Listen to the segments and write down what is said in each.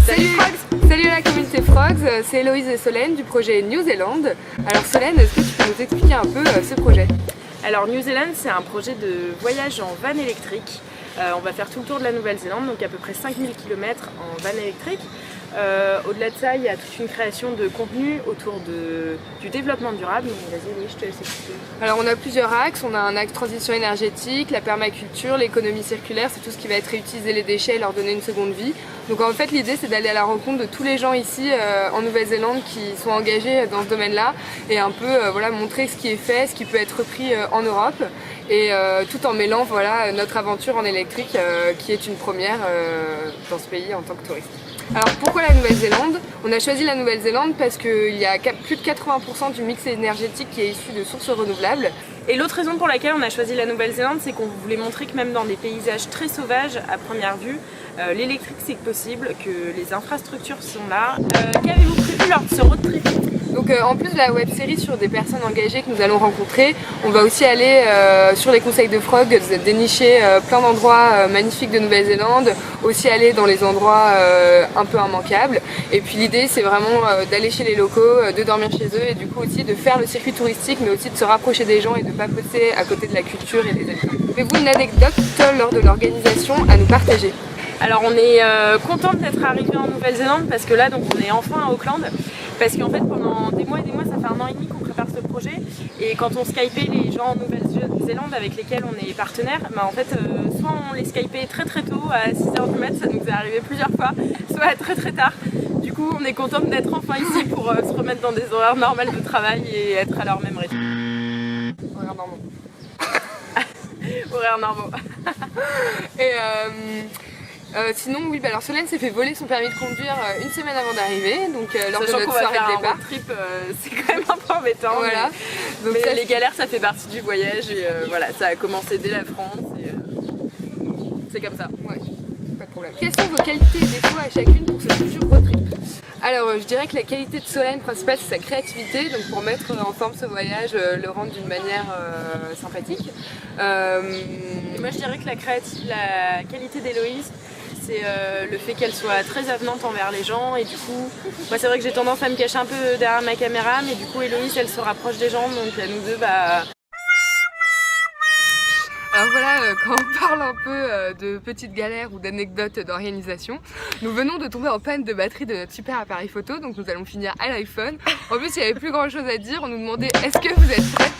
Salut Frogs! Salut la communauté Frogs, c'est Héloïse et Solène du projet New Zealand. Alors Solène, est-ce que tu peux nous expliquer un peu ce projet? Alors New Zealand, c'est un projet de voyage en van électrique. On va faire tout le tour de la Nouvelle-Zélande, donc à peu près 5000 km en van électrique. Au-delà de ça, il y a toute une création de contenu autour du développement durable. Donc vas-y, oui, je te laisse expliquer. Alors on a plusieurs axes, on a un axe transition énergétique, la permaculture, l'économie circulaire, c'est tout ce qui va être réutiliser les déchets et leur donner une seconde vie. Donc en fait l'idée c'est d'aller à la rencontre de tous les gens ici en Nouvelle-Zélande qui sont engagés dans ce domaine-là et un peu voilà, montrer ce qui est fait, ce qui peut être repris en Europe et tout en mêlant voilà, notre aventure en électrique qui est une première dans ce pays en tant que touriste. Alors pourquoi la Nouvelle-Zélande? On a choisi la Nouvelle-Zélande parce qu'il y a plus de 80% du mix énergétique qui est issu de sources renouvelables. Et l'autre raison pour laquelle on a choisi la Nouvelle-Zélande, c'est qu'on voulait montrer que même dans des paysages très sauvages à première vue, l'électrique c'est possible, que les infrastructures sont là. Qu'avez-vous prévu lors de ce road trip? Donc en plus de la web série sur des personnes engagées que nous allons rencontrer, on va aussi aller sur les conseils de Frogs, dénicher plein d'endroits magnifiques de Nouvelle-Zélande, aussi aller dans les endroits un peu immanquables. Et puis l'idée c'est vraiment d'aller chez les locaux, de dormir chez eux et du coup aussi de faire le circuit touristique mais aussi de se rapprocher des gens et de ne pas passer à côté de la culture et des habitants. Avez-vous une anecdote lors de l'organisation à nous partager? Alors on est content d'être arrivé en Nouvelle-Zélande parce que là donc on est enfin à Auckland. Parce qu'en fait pendant des mois et des mois, ça fait 1 an et demi qu'on prépare ce projet et quand on skypait les gens en Nouvelle-Zélande avec lesquels on est partenaires, bah en fait soit on les skypait très tôt à 6h du mat, ça nous est arrivé plusieurs fois, soit très tard. Du coup on est content d'être enfin ici pour se remettre dans des horaires normales de travail et être à leur même rythme. Horaires normaux. Horaires normaux. Et sinon, oui, bah alors Solène s'est fait voler son permis de conduire une semaine avant d'arriver, donc lors de notre soirée de départ. Trip, c'est quand même un peu embêtant. Voilà. Mais ça, les galères, ça fait partie du voyage et voilà, ça a commencé dès la France et c'est comme ça. Ouais, pas de problème. Quelles sont vos qualités et défauts à chacune pour ce futur road trip? Alors je dirais que la qualité de Solène principale c'est sa créativité, donc pour mettre en forme ce voyage, le rendre d'une manière sympathique. Et moi je dirais que la qualité d'Héloïse, c'est le fait qu'elle soit très avenante envers les gens et du coup, moi c'est vrai que j'ai tendance à me cacher un peu derrière ma caméra, mais du coup Héloïse elle se rapproche des gens, donc à nous deux bah... Alors voilà, quand on parle un peu de petites galères ou d'anecdotes d'organisation, nous venons de tomber en panne de batterie de notre super appareil photo, donc nous allons finir à l'iPhone. En plus il n'y avait plus grand chose à dire, on nous demandait est-ce que vous êtes prête?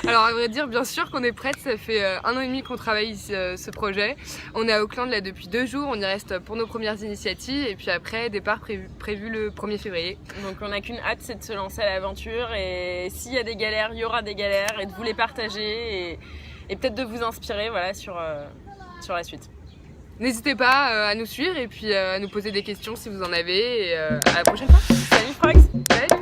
Alors à vrai dire bien sûr qu'on est prête, ça fait 1 an et demi qu'on travaille ce projet. On est à Auckland là depuis 2 jours, on y reste pour nos premières initiatives et puis après départ prévu le 1er février. Donc on n'a qu'une hâte, c'est de se lancer à l'aventure et s'il y a des galères, il y aura des galères et de vous les partager et peut-être de vous inspirer voilà, sur la suite. N'hésitez pas à nous suivre et puis à nous poser des questions si vous en avez et à la prochaine fois. Salut Frogs! Salut.